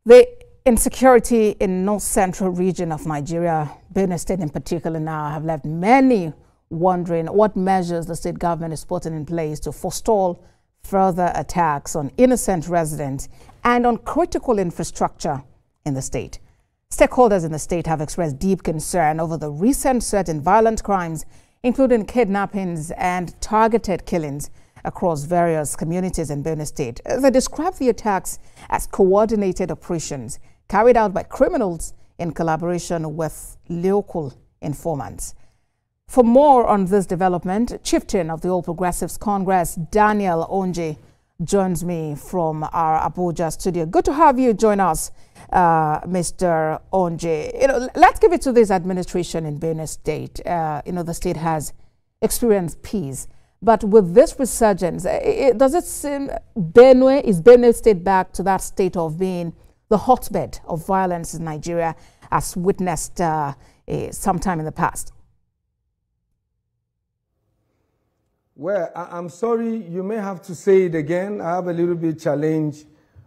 The insecurity in north-central region of Nigeria, Benue State in particular now, have left many wondering what measures the state government is putting in place to forestall further attacks on innocent residents and on critical infrastructure in the state. Stakeholders in the state have expressed deep concern over the recent surge in violent crimes, including kidnappings and targeted killings across various communities in Benue State. They describe the attacks as coordinated operations carried out by criminals in collaboration with local informants. For more on this development, Chieftain of the All Progressives Congress, Daniel Onjeh, joins me from our Abuja studio. Good to have you join us, Mr. Onjeh. Let's give it to this administration in Benue State. The state has experienced peace. But with this resurgence, does it seem is Benue State back to that state of being the hotbed of violence in Nigeria as witnessed sometime in the past? Well, I'm sorry, you may have to say it again. I have a little bit challenge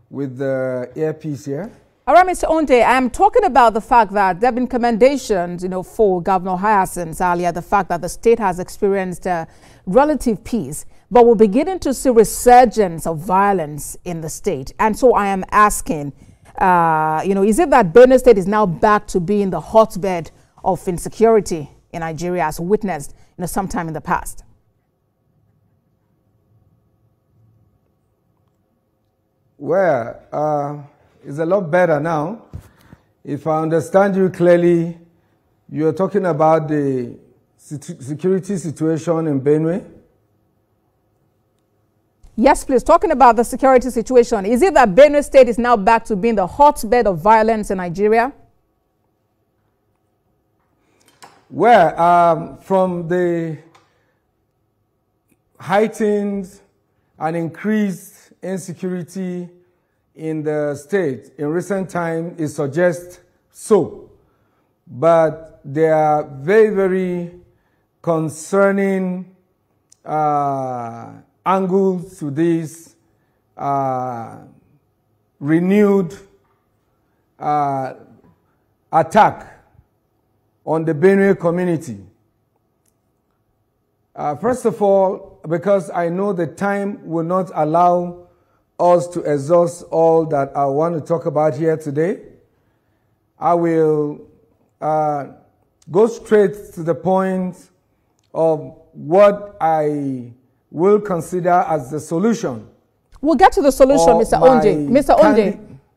with the earpiece here. All right, Mr. Onjeh, I'm talking about the fact that there have been commendations, for Governor Hyacinth earlier, the fact that the state has experienced relative peace, but we're beginning to see resurgence of violence in the state. And so I am asking, is it that Benue State is now back to being the hotbed of insecurity in Nigeria as witnessed, sometime in the past? Well, it's a lot better now. If I understand you clearly, you're talking about the security situation in Benue? Yes, please. Talking about the security situation. Is it that Benue State is now back to being the hotbed of violence in Nigeria? Well, from the heightened and increased insecurity in the state in recent time, it suggests so. But there are very, very concerning angles to this renewed attack on the Benue community. First of all, because I know the time will not allow us to exhaust all that I want to talk about here today, I will go straight to the point of what I will consider as the solution. We'll get to the solution, Mr. Onjeh.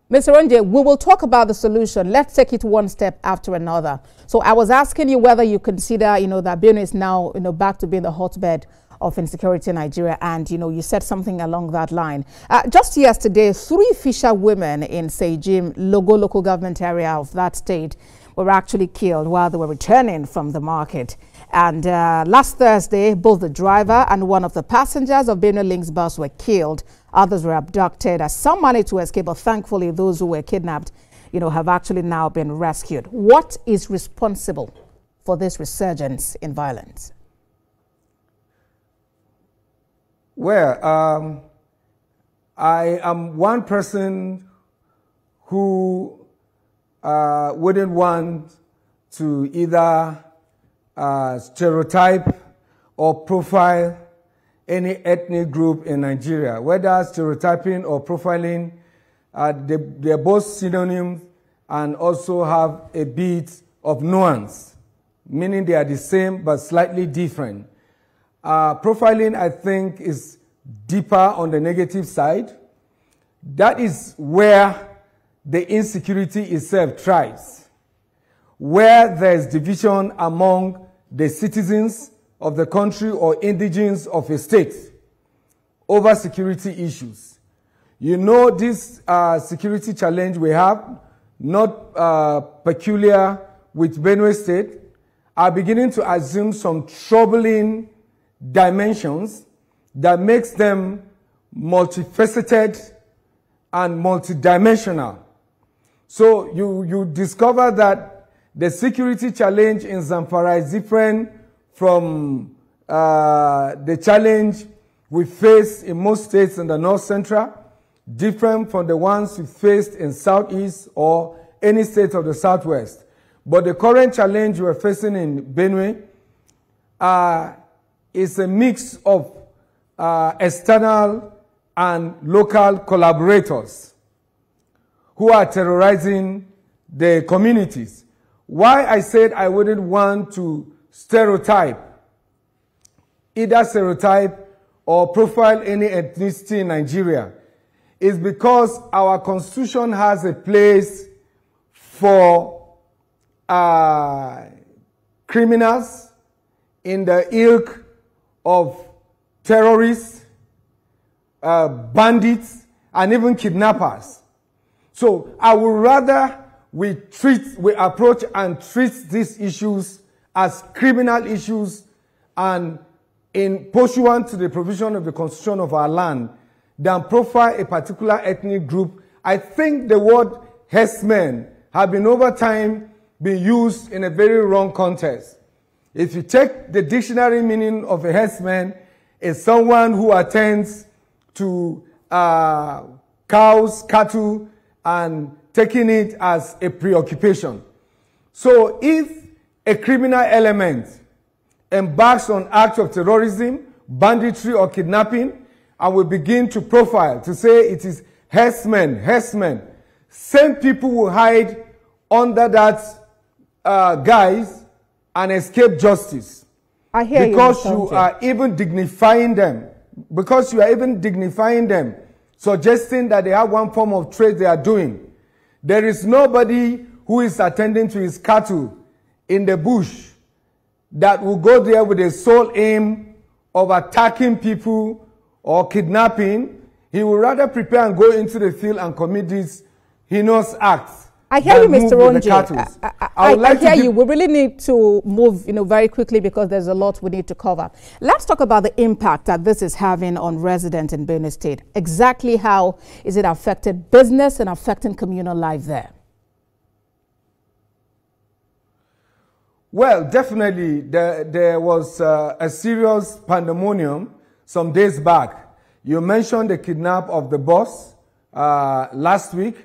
Mr. Onjeh, we will talk about the solution. Let's take it one step after another. So I was asking you whether you consider, that Benue is now, back to being the hotbed of insecurity in Nigeria, and you said something along that line. Just yesterday, 3 fisher women in Sejim, local government area of that state, were actually killed while they were returning from the market. And last Thursday, both the driver and one of the passengers of Benue Link's bus were killed. Others were abducted, as some managed to escape, but thankfully those who were kidnapped, have actually now been rescued. What is responsible for this resurgence in violence? Well, I am one person who wouldn't want to either stereotype or profile any ethnic group in Nigeria. Whether stereotyping or profiling, they're both synonyms and also have a bit of nuance, meaning they are the same but slightly different. Profiling, I think, is deeper on the negative side. That is where the insecurity itself thrives, where there is division among the citizens of the country or indigenes of a state over security issues. This security challenge we have, not peculiar with Benue State, are beginning to assume some troubling dimensions that makes them multifaceted and multidimensional. So you discover that the security challenge in Zamfara is different from the challenge we face in most states in the North Central. different from the ones we faced in Southeast or any state of the Southwest. But the current challenge we're facing in Benue is a mix of external and local collaborators who are terrorizing the communities. Why I said I wouldn't want to either stereotype or profile any ethnicity in Nigeria is because our constitution has a place for criminals in the ilk of terrorists, bandits, and even kidnappers. So I would rather we approach and treat these issues as criminal issues and in pursuant to the provision of the constitution of our land than profile a particular ethnic group. I think the word herdsmen have been over time been used in a very wrong context. If you take the dictionary meaning of a herdsman, it's someone who attends to cows, cattle, and taking it as a preoccupation. So if a criminal element embarks on acts of terrorism, banditry, or kidnapping, and we begin to profile, to say it is herdsmen, same people will hide under that guise and escape justice. I hear because you are even dignifying them. Because you are even dignifying them, suggesting that they have one form of trade they are doing. There is nobody who is attending to his cattle in the bush that will go there with the sole aim of attacking people or kidnapping. He will rather prepare and go into the field and commit these heinous acts. I hear you, Mr. Onjeh. I hear you. We really need to move, very quickly because there's a lot we need to cover. Let's talk about the impact that this is having on residents in Benue State. Exactly how is it affected business and affecting communal life there? Well, definitely, there was a serious pandemonium some days back. You mentioned the kidnap of the boss last week,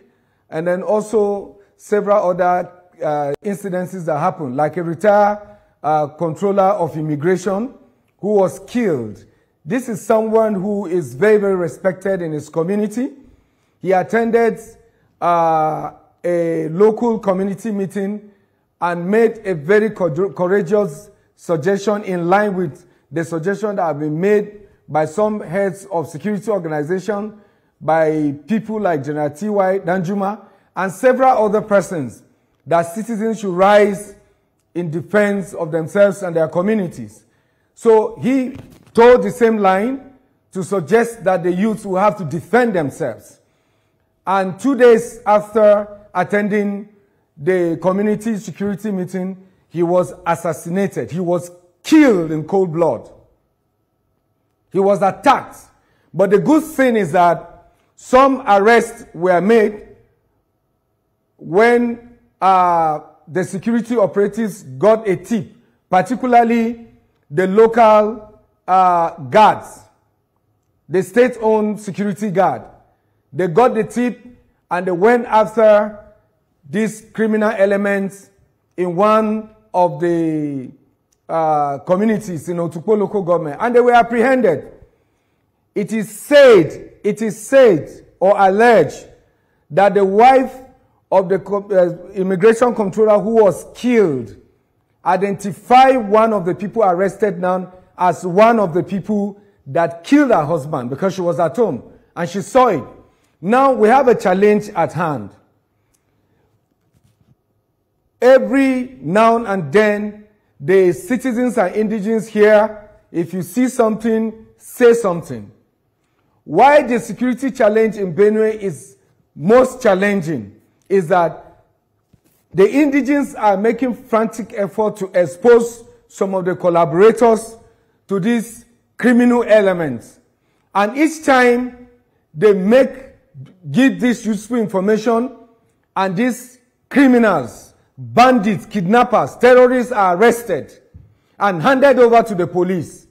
and then also several other incidences that happened, like a retired controller of immigration who was killed. This is someone who is very, very respected in his community. He attended a local community meeting and made a very courageous suggestion in line with the suggestion that have been made by some heads of security organizations, by people like General T.Y. Danjuma, and several other persons, that citizens should rise in defense of themselves and their communities. So he told the same line to suggest that the youth will have to defend themselves. And 2 days after attending the community security meeting, he was assassinated. He was killed in cold blood. He was attacked. But the good thing is that some arrests were made when the security operatives got a tip, particularly the local guards, the state-owned security guard. They got the tip and they went after these criminal elements in one of the communities in Otukpo local government, and they were apprehended. It is said or alleged that the wife of the immigration controller who was killed identified one of the people arrested now as one of the people that killed her husband because she was at home and she saw it. Now we have a challenge at hand. Every now and then, the citizens and indigents here, if you see something, say something. Why the security challenge in Benue is most challenging is that the indigents are making frantic effort to expose some of the collaborators to these criminal elements. And each time they give this useful information, and these criminals, bandits, kidnappers, terrorists are arrested and handed over to the police,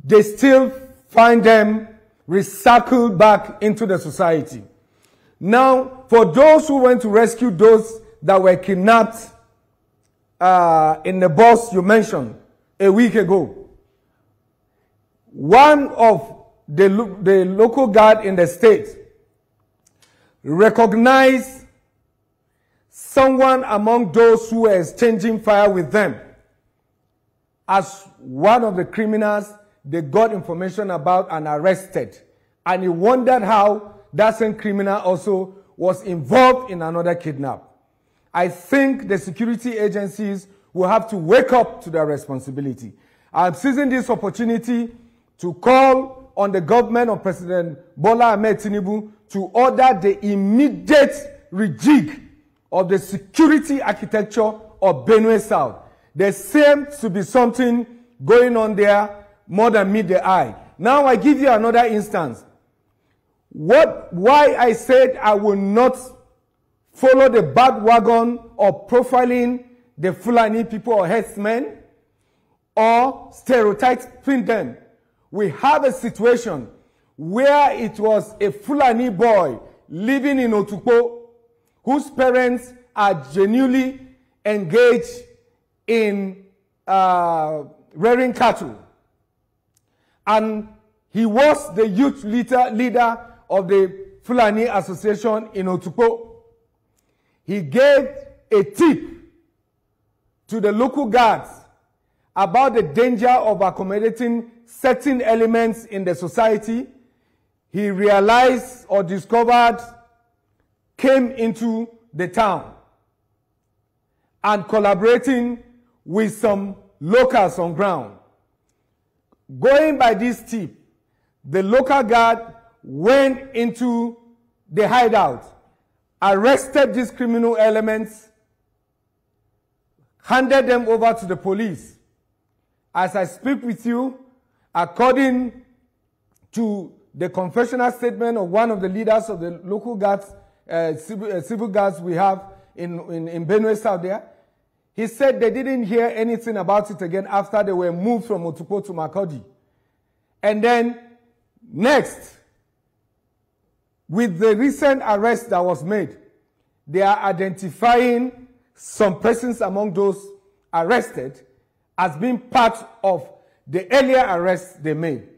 they still find them recycled back into the society. Now, for those who went to rescue those that were kidnapped in the bus you mentioned a week ago, one of the local guard in the state recognized someone among those who were exchanging fire with them as one of the criminals they got information about and arrested. And he wondered how that same criminal also was involved in another kidnap. I think the security agencies will have to wake up to their responsibility. I'm seizing this opportunity to call on the government of President Bola Ahmed Tinubu to order the immediate rejig of the security architecture of Benue South. There seems to be something going on there more than meet the eye. Now I give you another instance. Why I said I will not follow the bandwagon of profiling the Fulani people or herdsmen or stereotyping them. We have a situation where it was a Fulani boy living in Otukpo whose parents are genuinely engaged in rearing cattle. And he was the youth leader of the Fulani Association in Otukpo. He gave a tip to the local guards about the danger of accommodating certain elements in the society. He realized or discovered, came into the town and collaborating with some locals on ground. Going by this tip, the local guard went into the hideout, arrested these criminal elements, handed them over to the police. As I speak with you, according to the confessional statement of one of the leaders of the local guards, civil guards we have in Benue South there, he said they didn't hear anything about it again after they were moved from Otukpo to Makurdi. And then next, with the recent arrest that was made, they are identifying some persons among those arrested as being part of the earlier arrests they made.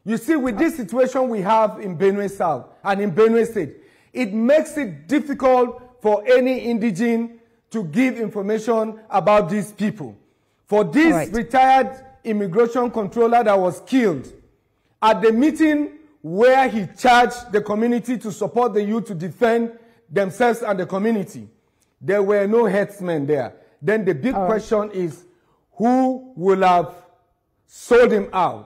You see, with this situation we have in Benue South and in Benue State, it makes it difficult for any indigene to give information about these people. For this retired immigration controller that was killed, at the meeting where he charged the community to support the youth to defend themselves and the community, there were no headsmen there. Then the big question is, who will have sold him out?